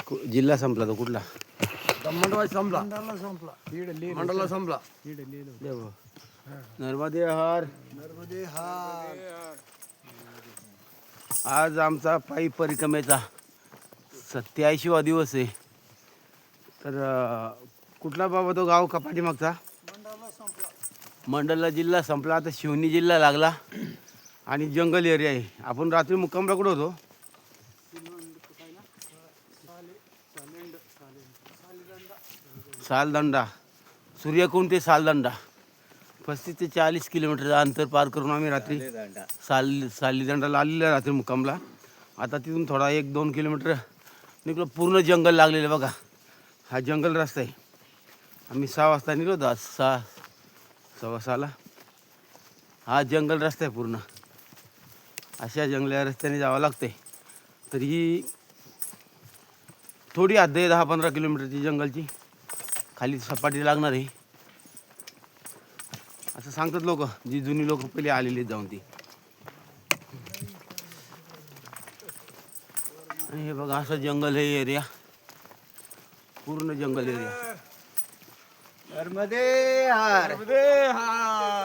जिल्हा संपला तो कुठला? मंडळाचा संपला, संपला मंडळाला संपला. देव नर्मदे हर. नर्मदे हार. आज आमचा पायी परिक्रमेचा 87वा दिवस आहे. तर कुठला बाबा तो गाव का पाठीमागचा? मंडळाला संपला. मंडला जिल्हा संपला, आता शिवनी जिल्हा लागला आणि जंगल एरिया आहे. आपण रात्री मुक्कामला कुठं होतो? सालदंडा, सूर्यकुंड ते सालदंडा 35 ते 40 किलोमीटरचं अंतर पार करून आम्ही रात्री सालीदंडाला आलेलं रात्री मुक्कामला. आता तिथून थोडा 1-2 किलोमीटर निघलो. पूर्ण जंगल लागलेलं बघा. हा जंगल रस्ता आहे. आम्ही 6 वाजता निघलो होतो आज, 6:15. हा जंगल रस्ता आहे पूर्ण. अशा जंगल्या रस्त्याने जावं लागते. तर ही थोडी हद्द आहे 10-15 किलोमीटरची जंगलची. खाली सपाटी लागणार आहे असं सांगतात लोक, जी जुनी लोक पहिले आलेली जाऊन ती. आणि हे बघा असं जंगल हे एरिया, पूर्ण जंगल एरिया. नर्मदे हार. नर्मदे हार.